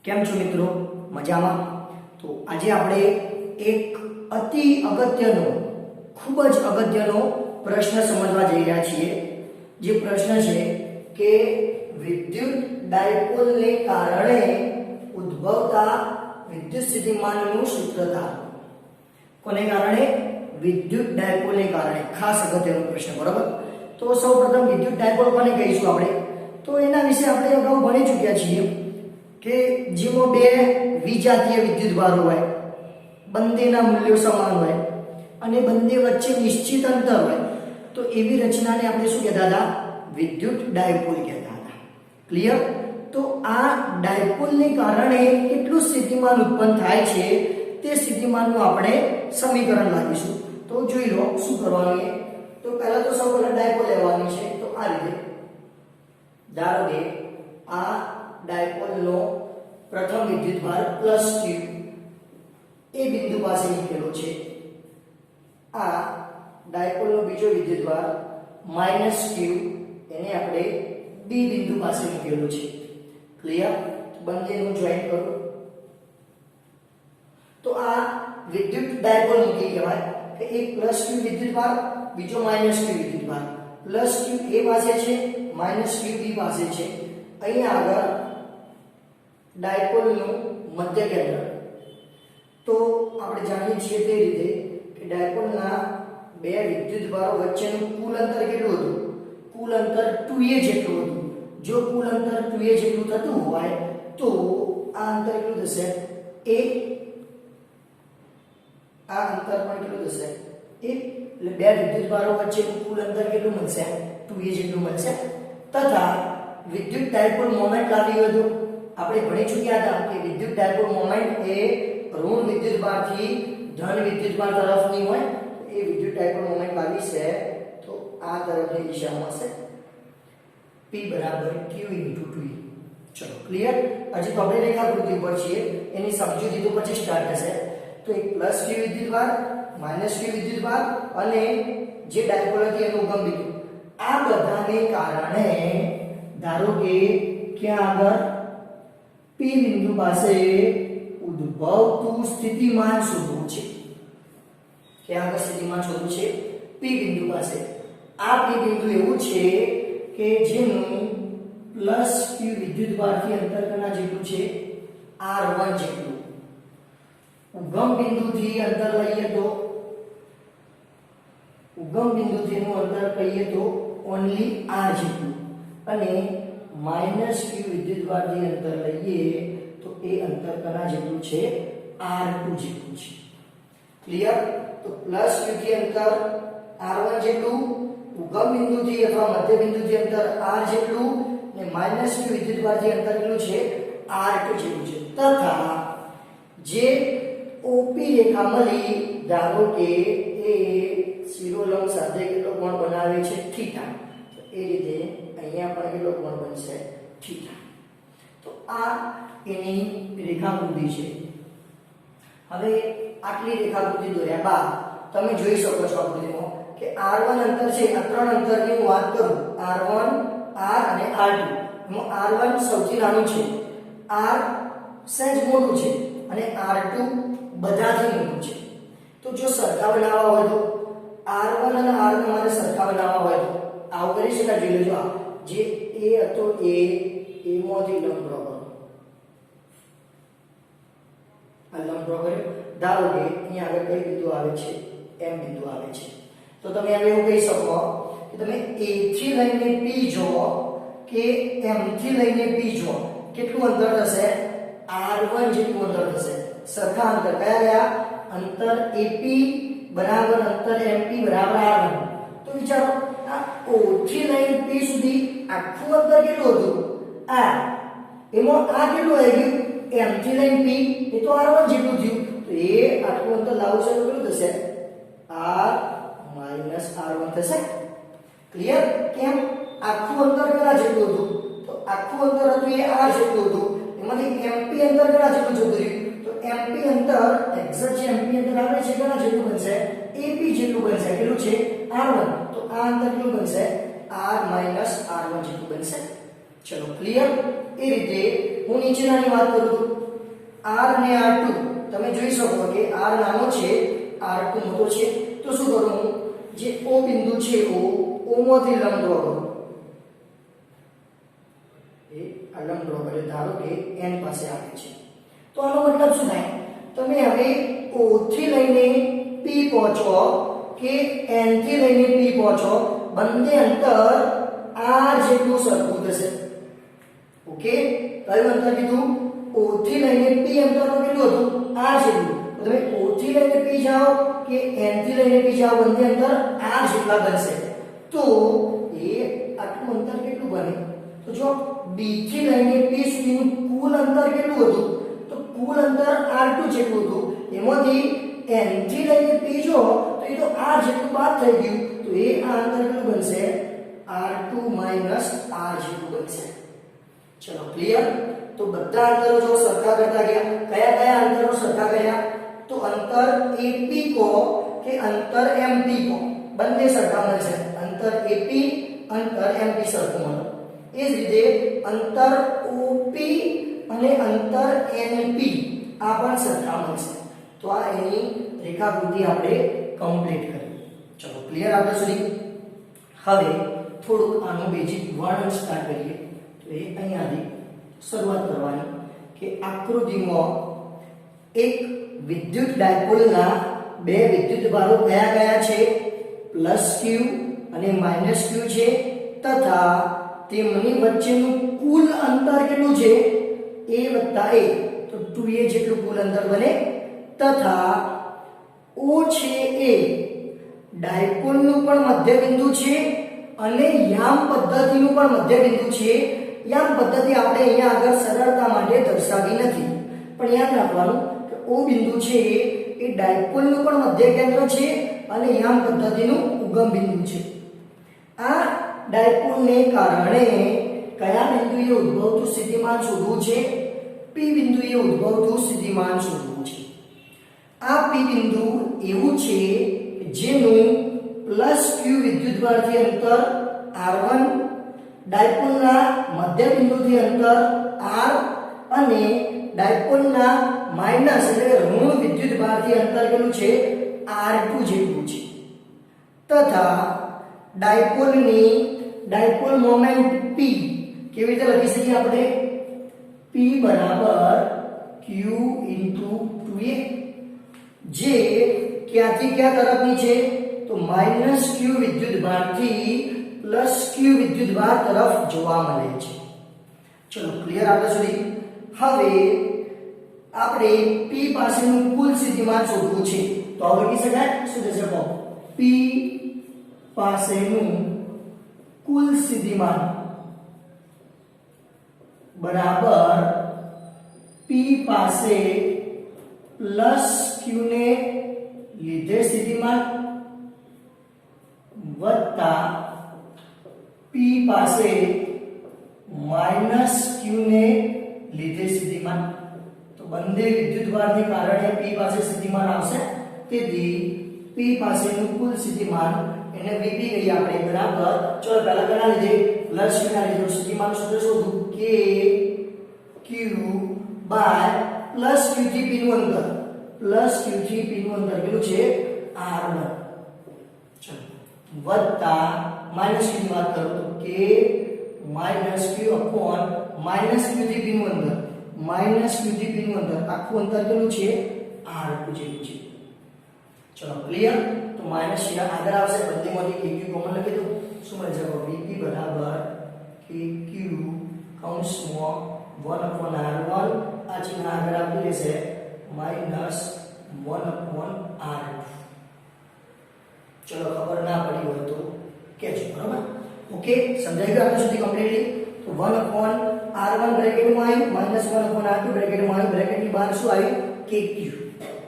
કેમ છો મિત્રો? મજામાં? તો આજે આપણે એક અતિ અગત્યનો ખૂબ જ અગત્યનો પ્રશ્ન સમજવા જઈ રહ્યા છીએ. જે પ્રશ્ન છે કે વિદ્યુત ડાયપોલને કારણે ઉદ્ભવતા વિદ્યુત સ્થિતિમાનનું સૂત્રતા. કોને કારણે? વિદ્યુત ડાયપોલને કારણે. ખાસ અગત્યનો પ્રશ્ન, બરાબર? તો સૌપ્રથમ વિદ્યુત ડાયપોલ કોને કહીશું આપણે? તો એના વિશે આપણે અગાઉ ભણી ચૂક્યા છીએ કે જેમાં બે વિજાતીય વિદ્યુતભારો હોય, બંનેના મૂલ્યો સમાન હોય અને બંને વચ્ચે નિશ્ચિત અંતર હોય, તો એવી રચનાને આપણે શું કહેતા હતા? વિદ્યુત ડાયપોલ કહેતા હતા. ક્લિયર? તો આ ડાયપોલને કારણે કેટલું સ્થિતિમાન ઉત્પન્ન થાય છે તે સ્થિતિમાનનું આપણે સમીકરણ લાવીશું. તો જોઈ લો શું કરવાનું છે. તો પહેલા તો સૌપ્રથમ ડાયપોલ લેવાની છે. તો આ રીતે ધારો કે આ ડાયપોલનો પ્રથમ વિદ્યુતભાર પ્લસ q એ બિંદુ પાસે મૂકેલો છે. આ ડાયપોલનો બીજો વિદ્યુતભાર માઈનસ q એને આપણે બી બિંદુ પાસે મૂકેલો છે. ક્લિયર? બંનેનું જોઈન કરો તો આ વિદ્યુત ડાયપોલ મૂકી કહેવાય કે એક પ્લસ q વિદ્યુતભાર, બીજો માઈનસ q વિદ્યુતભાર. પ્લસ q એ પાસે છે, માઈનસ q બી પાસે છે. અહીંયા આગળ ડાયપોલનું મધ્ય કેન્દ્ર. તો આપણે જાણીએ છીએ તે રીતે કે ડાયપોલના બે વિદ્યુતભારો વચ્ચેનું કુલ અંતર કેટલું હતું? કુલ અંતર 2a જેટલું હતું. જો કુલ અંતર 2a જેટલું થતું હોય તો આ અંતર કેટલું થશે? a. આ અંતર પણ કેટલું થશે? a. એટલે બે વિદ્યુતભારો વચ્ચેનું કુલ અંતર કેટલું મળશે? 2a જેટલું મળશે. તથા વિદ્યુત ડાયપોલ મોમેન્ટ લાવી હોય તો આપણે ભણી ચૂક્યા હતા કે વિદ્યુત ડાયપોલ મોમેન્ટ એ ઋણ વિદ્યુતભારથી ધન વિદ્યુતભાર તરફની હોય. એ વિદ્યુત ડાયપોલ મોમેન્ટ લાવી છે તો આ તરફની દિશામાં હશે. p બરાબર q * 2e. ચલો ક્લિયર? હજી તો આપણે રેખાકૃતિ ઉપર છીએ, એની સમજૂતી તો પછી સ્ટાર્ટ થશે. તો એક પ્લસ q વિદ્યુતભાર, માઈનસ q વિદ્યુતભાર અને જે ડાયપોલ હતી એનું ઉગમ બિંદુ, આ બધાને કારણે ધારો કે ક્યાં આગળ p બિંદુ પાસે ઉદ્ભવતું સ્થિતિમાન શોધવું છે. ક્યાં આગળ સ્થિતિમાન શોધવું છે? p બિંદુ પાસે. આ p બિંદુ એવું છે કે જેનું પ્લસ q વિદ્યુતભારથી અંતર કના જેટલું છે? r1 જેટલું. ઉગમ બિંદુથી અંતર લઈએ તો ઉગમ બિંદુથી નું અંતર કહીએ તો ઓન્લી r જેટલું અને માઈનસ q વિદ્યુતભારથી અંતર લઈએ તો એ અંતર કના જેટલું છે? r2 જેટલું છે. ક્લિયર? તો પ્લસ q થી અંતર r1 જેટલું, ઉગમ બિંદુથી અથવા મધ્ય બિંદુથી અંતર r જેટલું અને માઈનસ q વિદ્યુતભારથી અંતર કેટલું છે? r2 જેટલું છે. તથા જે OP રેખા મળી, ધારો કે એ શિરોલંબ સાથે કેટલો કોણ બનાવે છે? થીટા. તો એ રીતે અહીંયા પણ કેટલો કોણ બનશે? થીટા. તો આ એની રેખાકૃતિ છે. હવે આટલી રેખાકૃતિ દોર્યા બાદ તમે જોઈ શકો છો આકૃતિમાં કે r1 અંતર છે. આ ત્રણ અંતરની હું વાત કરું, r1, r અને r2. એમાં r1 સૌથી નાનું છે, r સહેજ મોટું છે અને r2 બધાથી મોટું છે. તો જો સરખા બનાવવા હોય તો r1 અને r2 મારે સરખા બનાવવા હોય તો આવું કરી શકાય. જોઈ લેજો, આ જે a હતો એ માંથી લંબ ડ્રો કરો. આ લંબ ડ્રો કર્યો. ધારો કે અહીંયા આગળ કઈ બિંદુ આવે છે? m બિંદુ આવે છે. તો તમે હવે એવું કહી શકો કે તમે a થી લઈને p જોવો કે m થી લઈને p જોવો, કેટલું અંતર થશે? r1 જેટલું અંતર થશે. સરખા અંતર કયા ગયા? અંતર AP બરાબર અંતર MP બરાબર r1. તો વિચારો આ O થી લઈને P સુધી આખું અંતર કેટલું હતું? r. એમાં આ કેટલું આવી ગયું? M થી લઈને P એ તો r1 જેટલું થયું. તો એ આટલું અંતર લાવશે તો કેટલું થશે? r માઈનસ r1 થશે. ક્લિયર? કેમ? આખું અંતર કેટલા જેટલું હતું? તો આખું અંતર હતું એ r જેટલું હતું. એમાંથી MP અંતર કેટલા જેટલું જતું રહ્યું? તો MP અંતર એક્ઝેક્ટ જે MP અંતર આવે છે કેટલા જેટલું બનશે? AP જેટલું બનશે. કેટલું છે? r1. તો આ અંતર કેટલું બનશે? r - r1 જેટલું બનશે. ચલો ક્લિયર? એ રીતે હું નીચેનાની વાત કરું તો r અને r2 તમે જોઈ શકો કે r નાનો છે r2 મોટો છે તો શું કરું હું જે o બિંદુ છે o માંથી લંબ ડ્રો કરું એ આ લંબ ડ્રો કરે ધારો કે n પાસે આવે છે તો આનો મતલબ શું થાય તમે હવે o થી લઈને p પહોંચો કે n થી લઈને p પહોંચો બંને અંતર r જેટલું સરખું થશે ઓકે કયું અંતર કીધું o થી લઈને p અંતર કેટલું હતું r જેટલું તમે o થી લઈને p જાઓ કે n થી લઈને p જાઓ બંને અંતર r જેટલા બનશે તો એ આટલું અંતર કેટલું બને તો જો b થી લઈને p સુધીનું કુલ અંતર કેટલું હતું તો કુલ અંતર r2 જેટલું હતું એમાંથી n થી લઈને p જો તો એ તો r જેટલું બાદ થઈ ગયું તો એ આ અંતર કેટલું બનશે r2 r જેટલું બનશે ચલો ક્લિયર તો બધા અંતરો જો સરખા કરતા ગયા કયા કયા અંતરો સરખા કર્યા તો અંતર AP કો કે અંતર MP કો બંને સરખા મળશે અંતર AP અંતર MP સરખું મળે એ જ રીતે અંતર OP અને અંતર NP આ પણ સરખા મળશે તો આ એની રેખાકૃતિ આપણે કમ્પ્લીટ કરી ચલો ક્લિયર આગળ સુધી હવે થોડુંક આનું બેઝિક વર્ણન સ્ટાર્ટ કરીએ તો એ અહીંયાથી શરૂઆત કરવાની કે આકૃતિમાં એક વિદ્યુત ડાયપોલના બે વિદ્યુતભારો કયા કયા છે +q અને -q છે તથા તેમની વચ્ચેનું કુલ અંતર કેટલું છે a + a તો 2a જેટલું કુલ અંતર બને તથા o છે એ ડાયપોલનું પણ મધ્યબિંદુ છે અને યામ પદ્ધતિનું પણ મધ્યબિંદુ છે યામ પદ્ધતિ આપણે અહીંયા આગળ સરળતા માટે દર્શાવી નથી પણ યાદ રાખવાનું કે o બિંદુ છે એ ડાયપોલનું પણ મધ્ય કેન્દ્ર છે અને યામ પદ્ધતિનું ઉગમ બિંદુ છે આ ડાયપોલને કારણે કયા બિંદુએ ઉદ્ભવતું સ્થિતિમાન શોધવું છે p બિંદુએ ઉદ્ભવતું સ્થિતિમાન શોધવું છે આ p બિંદુ એવું છે જેનું +q વિદ્યુતભારથી અંતર r1 ડાયપોલના મધ્ય બિંદુથી અંતર r અને ડાયપોલના માઈનસ એટલે ઋણ વિદ્યુતભારથી અંતર કેટલું છે r2 જેટલું છે તથા ડાયપોલ મોમેન્ટ p કેવી રીતે લખી શકીએ આપણે p બરાબર q * 2a જે ક્યાંથી ક્યાં તરફની છે તો -q વિદ્યુતભારથી +q વિદ્યુતભાર તરફ જોવા મળે છે ચલો ક્લિયર આગળ સુધી હવે આપણે p પાસેનું કુલ સ્થિતિમાન શોધવું છે તો હવે લખી શકાય શું થશે p પાસેનું કુલ સ્થિતિમાન બરાબર p પાસે +q ને લીધે સ્થિતિમાન વત્તા p પાસે -q ને લીધે સ્થિતિમાન તો બંને વિદ્યુતભારને કારણે p પાસે સ્થિતિમાન આવશે તેથી p પાસેનું કુલ સ્થિતિમાન એને vp કહીએ આપણે બરાબર ચલો પહેલા કના લીધે +q ના લીધે સ્થિતિમાન સૂત્ર શોધું k q + +q થી p નું અંતર +q થી p નું અંતર કેટલું છે r1 ચલો વત્તા -q ની વાત કરું તો k -q -q થી p નું અંતર -q થી p નું અંતર આખું અંતર કેટલું છે r2 જેટલું છે ચલો ક્લિયર તો માઈનસ ચિહ્ન આગળ આવશે બંનેમાંથી kq કોમન લખી દો શું મળે છે vp બરાબર kq કૌંસમાં 1/r1 આ ચિહ્ન આગળ આવતું રહેશે -1/r2 ચલો ખબર ના પડી હોય તો કહેજો બરાબર ઓકે સમજાઈ ગયું આપણે સુધી કમ્પ્લીટલી તો 1/r1 બ્રેકેટમાં આવ્યું -1/r2 બ્રેકેટમાં આવ્યું બ્રેકેટની બહાર શું આવ્યું kq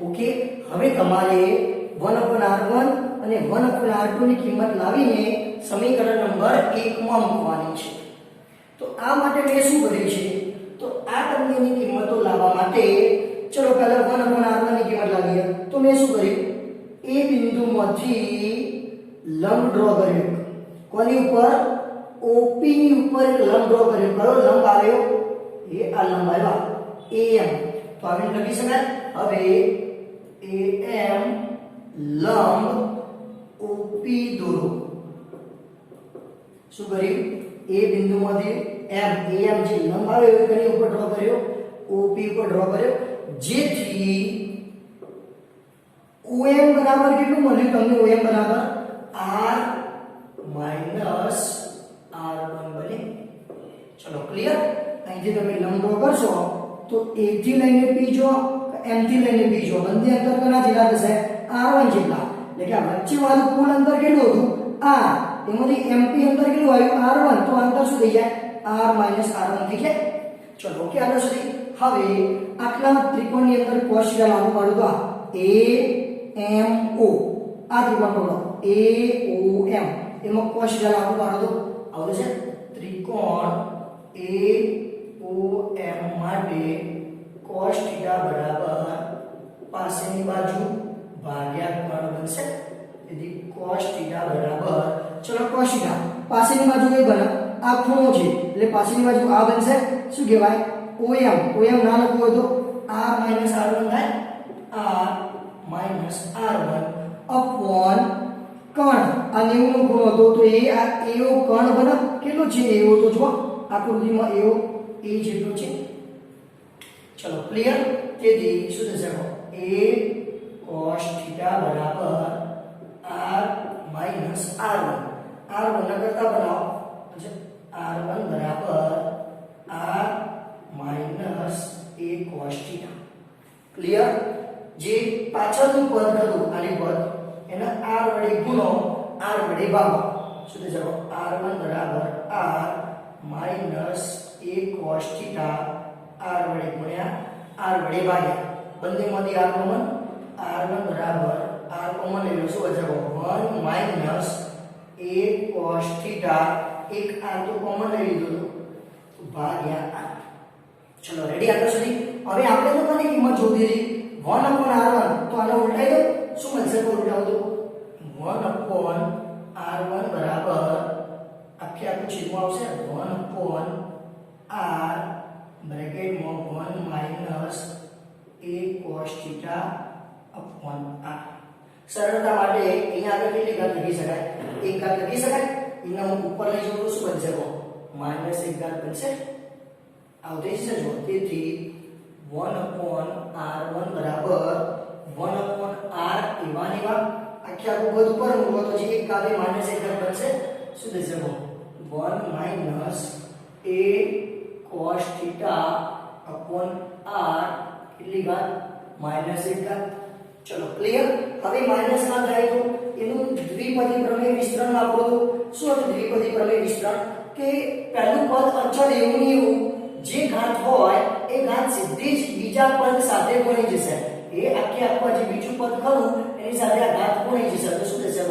ઓકે હવે તમારે 1/r1 અને 1/r2 ની કિંમત લાવીને સમીકરણ નંબર 1 માં મૂકવાની છે તો આ માટે મેં શું કર્યું છે તો આ બંનેની કિંમતો લાવવા માટે ચલો પહેલા 1/r1 ની કિંમત લાવીએ તો મેં શું કર્યું એ બિંદુમાંથી લંબ ડ્રો કર્યો કોની ઉપર OP ની ઉપર એક લંબ ડ્રો કર્યો કયો લંબ આવ્યો એ આ લંબાઈ વા am તો આવી લખી શકાય હવે am લંબ OP દોરો શું કર્યું એ બિંદુમાંથી am જે લંબ આવે એ કણી ઉપર ડ્રો કર્યો OP ઉપર ડ્રો કર્યો જેથી OM બરાબર કેટલું મળ્યું તમને OM બરાબર r માઈનસ r1 બને ચલો ક્લિયર અહીંથી તમે લંબ ડ્રો કરશો તો a થી લઈને p જો m થી લઈને p જો બંને અંતર કના જેટલા થશે r1 જેટલા એટલે કે આ વચ્ચે વાળું કુલ અંતર કેટલું હતું r એમાંથી mp અંતર કેટલું આવ્યું r1 તો અંતર શું થઈ જાય r માઈનસ r1 થઈ જાય ચલો ઓકે આગળ સુધી હવે આટલા ત્રિકોણની અંદર cos θ લાગુ પાડો તો AMO આ ત્રિકોણ પકડો AOM એમાં cos θ લાગુ પાડો તો આવશે છે ત્રિકોણ AOM માટે cos θ બરાબર પાસેની બાજુ ભાગ્યા કોણ બનશે તેથી cos θ બરાબર ચલો cos θ પાસેની બાજુ કઈ બને આ ખૂણો છે એટલે પાસેની બાજુ આ બનશે શું કહેવાય OM ના લખવું હોય તો r r1 થાય r r1 અપોન કણ આ 90 નો ખૂણો હતો તો એ આ એઓ કણ બને કેટલો છે એઓ તો જો આકૃતિમાં એઓ એ જેટલો છે ચલો ક્લિયર તેથી શું થશે a cos θ બરાબર r r1 r1 ના કરતા બનાવો એટલે r1 બરાબર r a cos θ ક્લિયર જે પાછળનું પદ હતું આની પદ એને r વડે ગુણો r વડે ભાગો શું થશે r1 બરાબર r a cos θ r વડે ગુણ્યા r વડે ભાગ્યા બંનેમાંથી r કોમન r1 બરાબર r કોમન લઈ લો શું બચે 1 માઈનસ a cos θ એક r તો કોમન લઈ લીધું ભાગ્યા r ચલો રેડી આગળ સુધી હવે આપણે તો કની કિંમત જોતી હતી 1/r1 તો આને ઉલટાઈ દો શું મળશે તો ઉલટાવો તો 1/r1 બરાબર આખી આખું છેદમાં આવશે 1/r બ્રેકેટમાં 1 minus a cos θ r સરળતા માટે અહીંયા આગળ કેટલી ઘાત લખી શકાય એક ઘાત લખી શકાય એના ઉપર લઈ જવું તો શું બનશે માઈનસ એક ઘાત બનશે આવતી છે જો તેથી 1/r1 બરાબર 1/r એવાની વાત આખી આખું પદ ઉપર મૂકો તો જે એક કાલે માઈનસ એક ઘાત બનશે શું થશે 1 માઈનસ a cos θ r કેટલી ઘાત માઈનસ એક ઘાત ચલો ક્લિયર હવે માઈનસ ના થાય તો એનું દ્વિપદી પ્રમેય વિસ્તરણ વાપરો તો શું હતું દ્વિપદી પ્રમેય વિસ્તરણ કે પહેલું પદ અચળ એવું ને એવું જે ઘાત હોય એ ઘાત સીધી જ બીજા પદ સાથે ગુણી જશે એ આખી આખું જે બીજું પદ ખરું એની સાથે આ ઘાત ગુણી જશે તો શું થશે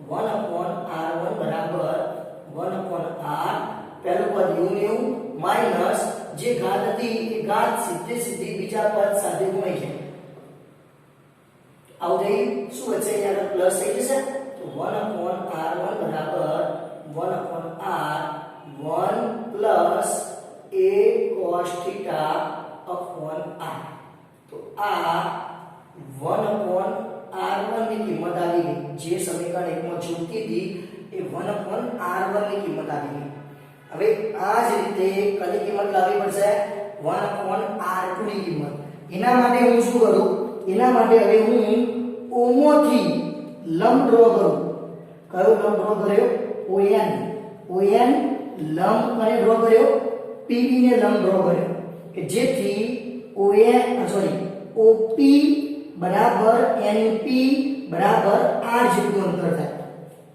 1/r1 બરાબર 1/r પહેલું પદ એવું ને એવું માઈનસ જે ઘાત હતી એ ઘાત સીધી બીજા પદ સાથે ગુણી છે આવું થઈ શું વચ્ચે અહીંયા પ્લસ થઈ જશે તો 1/r1 બરાબર 1/r 1 plus a cos θ r તો આ 1/r1 ની કિંમત આવી ગઈ જે સમીકરણ 1 માં જોઈતી હતી એ 1/r1 ની કિંમત આવી ગઈ હવે આ જ રીતે કની કિંમત લાવવી પડશે 1/r2 ની કિંમત એના માટે હું શું કરું એના માટે હવે હું ઓમાંથી લંબ ડ્રો કરું કયો લંબ ડ્રો કર્યો ON લંબ અને ડ્રો કર્યો PB ને લંબ ડ્રો કર્યો કે જેથી OP બરાબર NP બરાબર r જેટલું અંતર થાય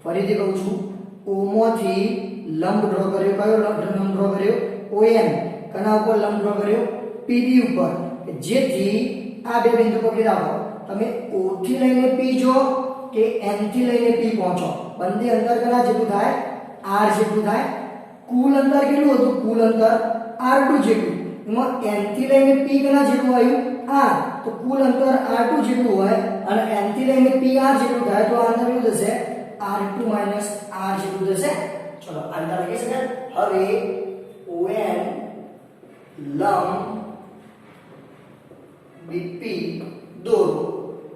ફરીથી કહું છું O માંથી લંબ ડ્રો કર્યો કયો લંબ ડ્રો કર્યો ON કના ઉપર લંબ ડ્રો કર્યો PB ઉપર કે જેથી આ બે બિંદુ પકડી રાખો તમે O થી લઈને P જો કે N થી લઈને P પહોંચો બંને અંતર કના જેટલું થાય r જેટલું થાય કુલ અંતર કેટલું હતું કુલ અંતર r2 જેટલું એમાં n થી લઈને p કના જેટલું આવ્યું r તો કુલ અંતર r2 જેટલું હોય અને n થી લઈને pr જેટલું થાય તો આ અંતર કેટલું થશે r2 - r જેટલું થશે ચલો આગળ લખી શકાય હવે ON લંબ બીપી દોરો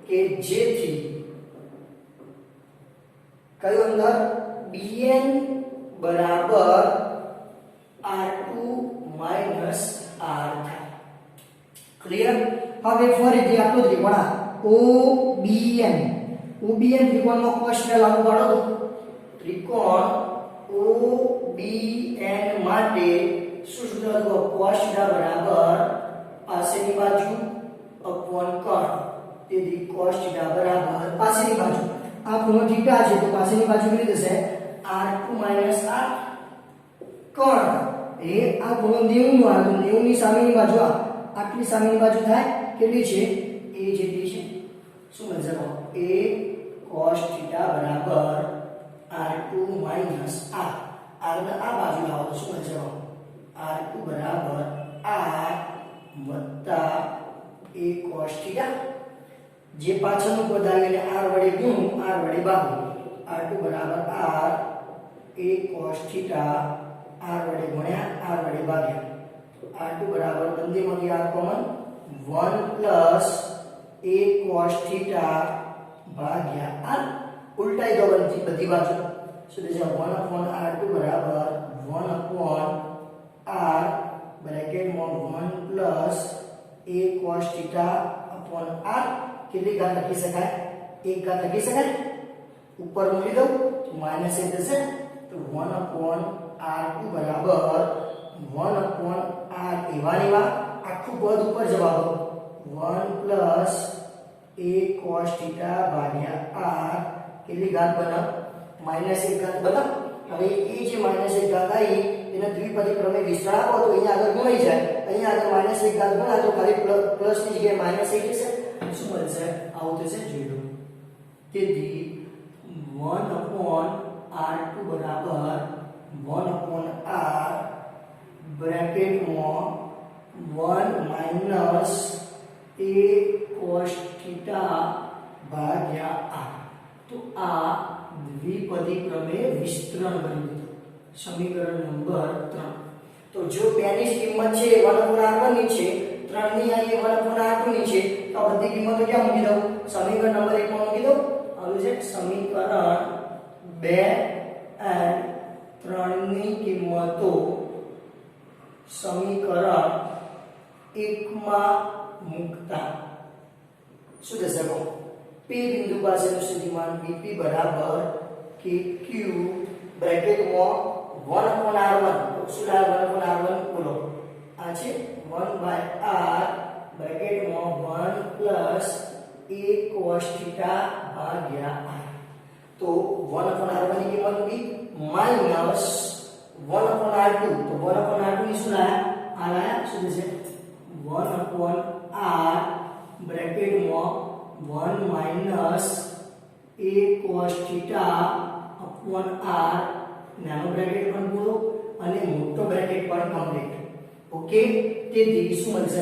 કે જેથી કયું અંદર bn બરાબર r2 માઈનસ r થાય. ક્લિયર? હવે ફરીથી આકૃતિ બના OBN ત્રિકોણનો કોષ્ટક લાગુ પાડો. ત્રિકોણ OBN માટે શું સૂત્ર હતું? cos θ બરાબર પાસેની બાજુ અપોન કર્ણ. તેથી cos θ બરાબર પાસેની બાજુ. આ ખૂણો થીટા છે તો પાસેની બાજુ કેટલી થશે? r2 minus r. કર્ણ એ આ ખૂણો 90 નો આવે તો 90 ની સામેની બાજુ આટલી સામેની બાજુ થાય કેટલી છે? a જેટલી છે. શું મળશે? a cos θ બરાબર r2 માઈનસ r. r ને આ બાજુ લાવો તો શું મળશે? r2 બરાબર r વત્તા a cos θ. જે પાછળનું પદ આવે એને r વડે ગુણું, r વડે ભાગો. r2 બરાબર r a cos θ r વડે ગુણ્યા r વડે ભાગ્યા. r2 બરાબર બંનેમાંથી r common 1 plus a cos θ ભાગ્યા r. ઉલટાઈ દો બધી બાજુ. શું થશે? 1 upon r2 બરાબર 1 upon r બ્રેકેટમાં 1 plus a cos θ upon r. કેટલી ઘાત લખી શકાય? એક ઘાત લખી શકાય. ઉપર મૂકી દઉં તો માઈનસ 1 થશે. તો 1 upon r2 બરાબર 1 upon r એવા આખું પદ ઉપર જવા દો. 1 પ્લસ a cos θ ભાગ્યા r. કેટલી ઘાત બને? માઈનસ 1 ઘાત બને. હવે એ જે માઈનસ 1 ઘાત આવી એને દ્વિપદી ક્રમે વિસ્તરણ આપો તો અહીંયા આગળ ગુણાઈ જાય. અહીંયા આગળ માઈનસ 1 ઘાત બને તો ખાલી પ્લસ ની જગ્યાએ માઈનસ 1 થશે. શું મળશે? આવું થશે. જોઈ લો. તેથી 1 upon r2 બરાબર 1 upon r બ્રેકેટમાં 1 minus a cos θ ભાગ્યા r. તો આ દ્વિપદી ક્રમે વિસ્તરણ બની ગયું. સમીકરણ નંબર 3. તો જો 2 ની કિંમત છે 1 upon r1 ની છે, 3 ની આ 1 upon r2 ની છે, તો આ બધી કિંમતો ક્યાં મૂકી દઉં? સમીકરણ નંબર 1 માં મૂકી દઉં. હવે છે સમીકરણ 2 અને 3 ની કિંમતો સમીકરણ 1 માં મૂકતા શું થશે? P બિંદુ પાસેનું સ્થિતિમાન Vp બરાબર kq બ્રેકેટમાં 1 upon r1. તો શું થાય? 1 upon r1 બોલો. આ છે 1 by r બ્રેકેટમાં 1 plus a cos θ ભાગ્યા r. તો 1 upon r1 ની કિંમત બી માઈનસ 1 upon r2. તો 1 upon r2 ની શું લાયા? આ લાયા. શું થશે? 1 upon r બ્રેકેટમાં 1 minus a cos θ upon r. નાનો બ્રેકેટ પણ પૂરો અને મોટો બ્રેકેટ પણ કમ્પ્લીટ. ઓકે. તેથી શું મળશે?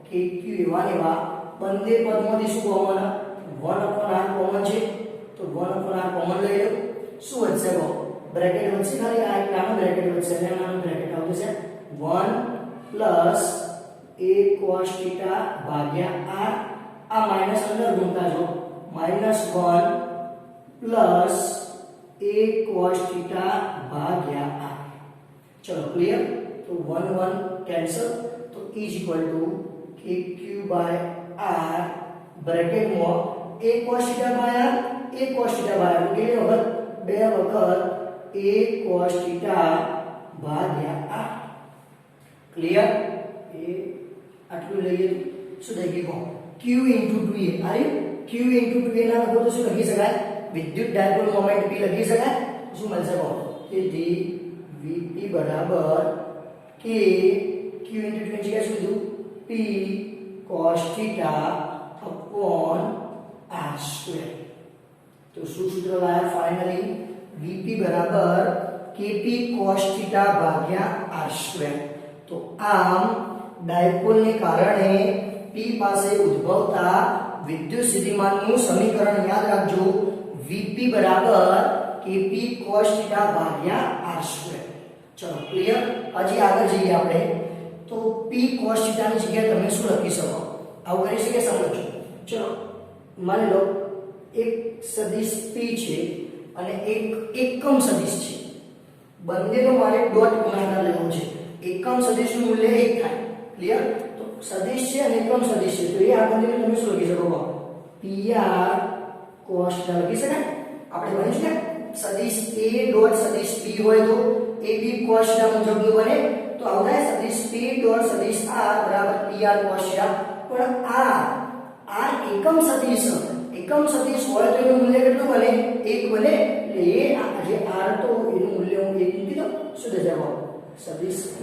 કે q એવા બંને પદમાંથી શું કોમન? 1 upon r કોમન છે તો 1 upon r કોમન લઈ લો. શું વધશે? બ્રેકેટ વધશે. ખાલી આ એક નાનો બ્રેકેટ વધશે અને નાનો બ્રેકેટ આવશે 1 પ્લસ a cos θ ભાગ્યા r. આ માઈનસ અંદર ગુણતા જો -1 પ્લસ a cos θ ભાગ્યા r. ચલો ક્લિયર. તો 1 1 કેન્સલ. તો is equal to kq by r બ્રેકેટમાં a cos θ ભાગ્યા a cos θ ભાગ્યા કે વખત બે વખત a cos θ ભાગ્યા r. ક્લિયર. એ આટલું લઈએ શું થઈ ગયું? q into 2a. અરે q into 2a ના લખો તો શું લખી શકાય? વિદ્યુત ડાયપોલ મોમેન્ટ p લખી શકાય. શું મળશે? તેથી vp બરાબર k q into 2 ની જગ્યાએ શું લીધું? p cos θ upon r square. તો શું સૂત્ર લાયા ફાઇનલી? vp બરાબર kp cos θ ભાગ્યા r square. તો આમ ડાયપોલને કારણે p પાસે ઉદ્ભવતા વિદ્યુત સ્થિતિમાનનું સમીકરણ યાદ રાખજો. Vp બરાબર kp cos θ ભાગ્યા r square. ચલો ક્લિયર. હજી આગળ જઈએ આપણે. તો p cos θ ની જગ્યાએ તમે શું લખી શકો? આવું કરી શકે? સમજો. ચલો માની લો એક સદિશ p છે અને એક એકમ સદિશ છે. બંનેનો મારે ડોટ ગુણાકાર લેવો છે. એકમ સદિશનું મૂલ્ય 1 થાય. ક્લિયર? તો સદિશ છે અને એકમ સદિશ છે, તો એ આ બંનેને તમે શું લખી શકો? pr cos θ લખી શકાય. આપણે ભણીશું ને સદિશ a ડોટ સદિશ p હોય તો ab cos θ મુજબનું બને. તો આવડા સદિશ p ડોટ સદિશ r બરાબર pr cos θ. પણ r એકમ સદિશ હોય તો એનું મૂલ્ય કેટલું બને? 1 બને. એટલે એ જે r તો એનું મૂલ્ય હું 1 મૂકી દઉં. શું થશે? સદિશ p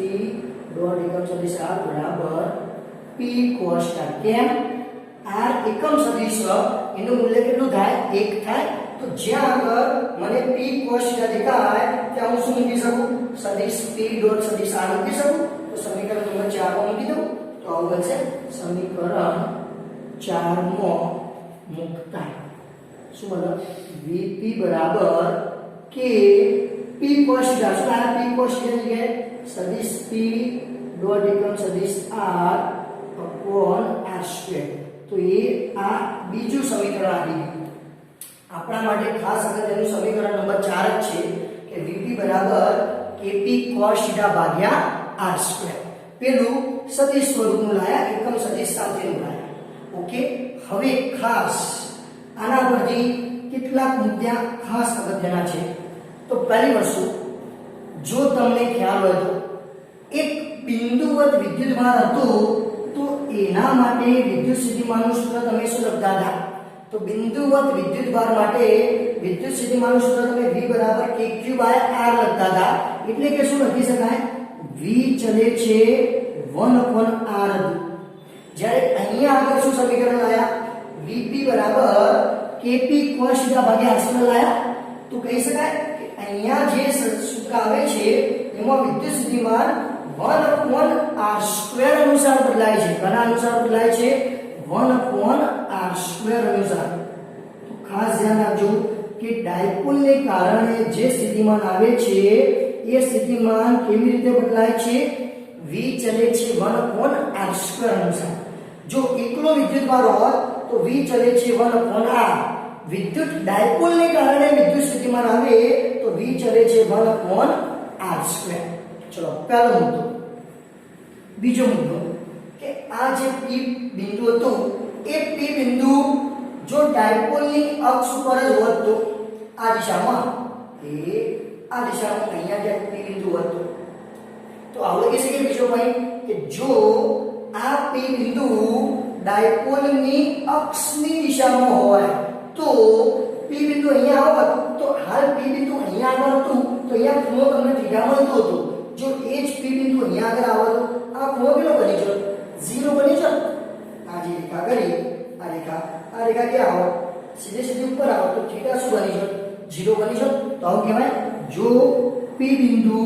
ડોટ એકમ સદિશ r બરાબર p cos θ. કેમ? r એકમ સદિશ એનું મૂલ્ય કેટલું થાય? 1 થાય. તો જ્યાં આગળ મને p cos θ દેખાય ત્યાં હું શું મૂકી શકું? સદિશ p ડોટ સદિશ r મૂકી શકું. તો સમીકરણ નંબર 4 માં મૂકી દઉં તો આવું બનશે. સમીકરણ 4 માં મૂકતા શું બને? vp બરાબર k p cos θ. શું આ p cos θ ની જગ્યાએ સદિશ p ડોટ એકમ સદિશ r upon r સ્ક્વેર. તો એ આ બીજું સમીકરણ આવી ગયું. આપણા માટે ખાસ અગત્યનું સમીકરણ નંબર 4 જ છે કે vp બરાબર kp cos θ ભાગ્યા r સ્ક્વેર. પેલું સદિશ સ્વરૂપનું લાયા, એકમ સદિશ સાથેનું લાયા. ઓકે, હવે ખાસ આના પરથી કેટલાક મુદ્દા ખાસ અગત્યના છે. તો પહેલી વસ્તુ, જો તમને ખ્યાલ હોય તો એક બિંદુવત વિદ્યુતભાર હતું તો એના માટે વિદ્યુત સ્થિતિમાનનું સૂત્ર તમે શું લખતા હતા? તો બિંદુવત વિદ્યુતભાર માટે વિદ્યુત સ્થિતિમાનનું સૂત્ર તમે v બરાબર kq બાય r લખતા હતા. એટલે કે શું લખી શકાય? v ચલે છે 1/r હતું. જ્યારે અહીંયા આગળ શું સમીકરણ લાયા? vp બરાબર kp cos θ ભાગ્યા r સ્ક્વેર લાયા. તો કહી શકાય કે અહીંયા જે સૂત્ર આવે છે એમાં વિદ્યુત સ્થિતિમાન 1/r સ્ક્વેર અનુસાર બદલાય છે. ઘણા અનુસાર બદલાય છે? 1/r સ્ક્વેર અનુસાર. તો ખાસ ધ્યાન રાખજો કે ડાયપોલને કારણે જે સ્થિતિમાન આવે છે એ સ્થિતિમાન કેવી રીતે બદલાય છે? v ચલે છે 1/r સ્ક્વેર અનુસાર. જો એકલો વિદ્યુતભાર હોત તો v ચલે છે 1/r. વિદ્યુત ડાયપોલને કારણે વિદ્યુત સ્થિતિમાન આવે તો v ચલે છે 1/r સ્ક્વેર. ચલો પહેલો મુદ્દો. બીજો મુદ્દો કે આ જે p બિંદુ હતું એ p બિંદુ જો ડાયપોલની અક્ષ ઉપર જ હોત તો આ દિશામાં અહીંયા જે p બિંદુ હતું તો આવું કહી શકીએ. બીજો પોઈન્ટ કે જો આ p બિંદુ ડાયપોલની અક્ષની દિશામાં હોય તો p બિંદુ અહીંયા આવત તો હાલ p બિંદુ અહીંયા આગળ હતું તો અહીંયા ખૂણો તમને થીટા મળતો હતો. જો એ જ p બિંદુ અહીંયા આગળ આવત આ ખૂણો કેટલો બની જતો? 0 બની જતો. આ જે રેખા કરી આ રેખા ક્યાં આવત? સીધી ઉપર આવત તો થીટા શું બની જતો? 0 બની જતો. તો આવું કહેવાય જો p બિંદુ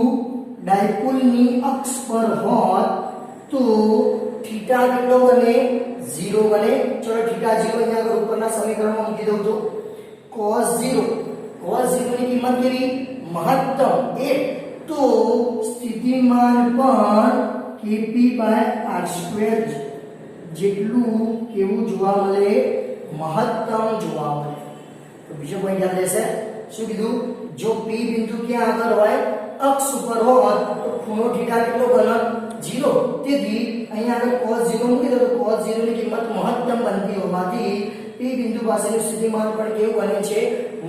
ડાયપોલની અક્ષ પર હોત તો થીટા કેટલો બને? 0 બને. ચલો થીટા 0 અહીંયા આગળ ઉપરના સમીકરણમાં મૂકી દઉં તો cos 0 ની કિંમત કેવી? મહત્તમ 1. તો સ્થિતિમાન પણ kp બાય r સ્ક્વેર જેટલું કેવું જોવા મળે? મહત્તમ જોવા મળે. તો બીજો પોઈન્ટ યાદ રહેશે. શું કીધું? જો p બિંદુ ક્યાં આગળ હોય? અક્ષ ઉપર હોત તો ખૂણો થીટા કેટલો બને? 0. તેથી અહીંયા આગળ cos 0 મૂકી દો તો cos 0 ની કિંમત મહત્તમ બનતી હોવાથી p બિંદુ પાસેનું સ્થિતિમાન પણ કેવું બને છે?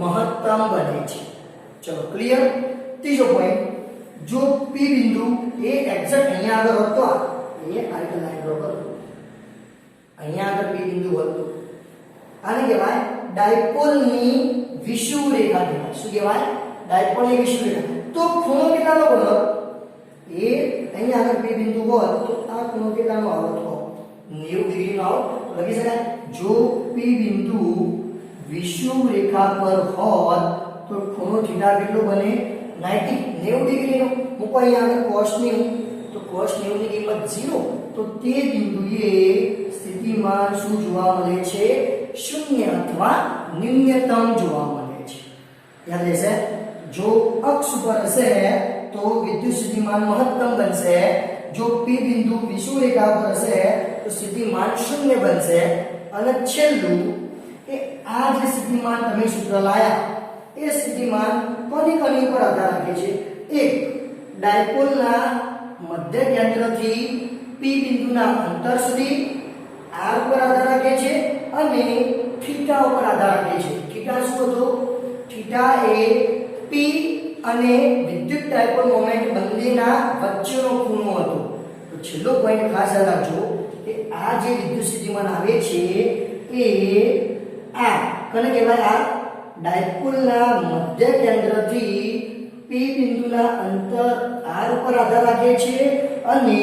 મહત્તમ બને છે. ચલો ક્લિયર. ત્રીજો પોઈન્ટ, જો p બિંદુ એ એક્ઝેક્ટ અહીંયા આગળ હોત તો આ રીતે લાઈન ડ્રો કરો. અહીંયા આગળ p બિંદુ હોત તો આને કહેવાય ડાયપોલની વિષુવૃત્ત રેખા કહેવાય. શું કહેવાય? ડાયપોલની વિષુવૃત્ત રેખા. તો ખૂણો કેટલાનો બનો? એ અહીંયા આગળ p બિંદુ હોત તો આ ખૂણો કેટલાનો આવત? 90 ડિગ્રીનો આવત. લખી શકાય જો p બિંદુ વિષુવૃત્ત રેખા પર હોત તો ખૂણો થીટા કેટલો બને? 90 ડિગ્રીનો. મૂકો અહીંયા આગળ cos 90 તો cos 90 ની કિંમત 0. તો તે બિંદુએ સ્થિતિમાન શું જોવા મળે છે? 0 અથવા ન્યૂનતમ જોવા મળે છે. યાદ રહેશે. જો અક્ષ ઉપર હશે તો વિદ્યુત સ્થિતિમાન મહત્તમ બનશે જો પી બિંદુ વિષુવરેખા પર હશે તો સ્થિતિમાન શૂન્ય બનશે અને છેલ્લું કે આ જે સ્થિતિમાન તમે સૂત્ર લાયા એ સ્થિતિમાન કોની ઉપર આધાર રાખે છે? એક ડાયપોલના મધ્ય કેન્દ્રથી પી બિંદુના અંતર સુધી r ઉપર આધાર રાખે છે અને થીટા ઉપર આધાર રાખે છે. થીટા શું હતો? થીટા એ પી અને વિદ્યુત ડાયપોલ મોમેન્ટ બંનેના વચ્ચેનો ખૂણો હતો. તો છેલ્લો પોઈન્ટ ખાસ યાદ રાખજો કે આ જે વિદ્યુત સ્થિતિમાન આવે છે એ આ કોને કહેવાય? આ ડાયપોલના મધ્ય કેન્દ્રથી પી બિંદુના અંતર r ઉપર આધાર રાખે છે અને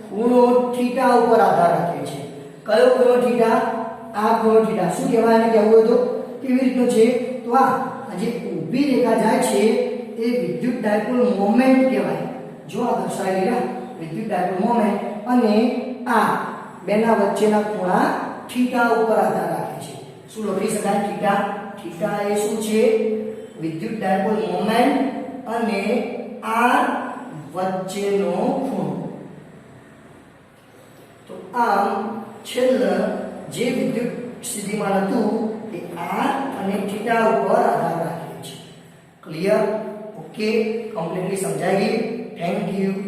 ખૂણો થીટા ઉપર આધાર રાખે છે. કયો ખૂણો? થીટા. આ ખૂણો થીટા. શું કહેવાય એને? કહેવું તો કેવી રીતનું છે? તો આ જે ઊભી રેખા જાય છે એ વિદ્યુત ડાયપોલ મોમેન્ટ કહેવાય. જો આ દર્શાવેલી વિદ્યુત ડાયપોલ મોમેન્ટ અને આ બેના વચ્ચેના ખૂણા થીટા ઉપર આધાર રાખે છે. શું લખી શકાય? થીટા. થીટા એ શું છે? વિદ્યુત ડાયપોલ મોમેન્ટ અને r વચ્ચેનો ખૂણો. તો આમ છેલ્લે જે વિદ્યુત સ્થિતિમાન હતું એ r અને થીટા ઉપર આધાર રાખે છે. ક્લિયર? ઓકે, કમ્પ્લીટલી સમજાઈ ગયું. Thank you.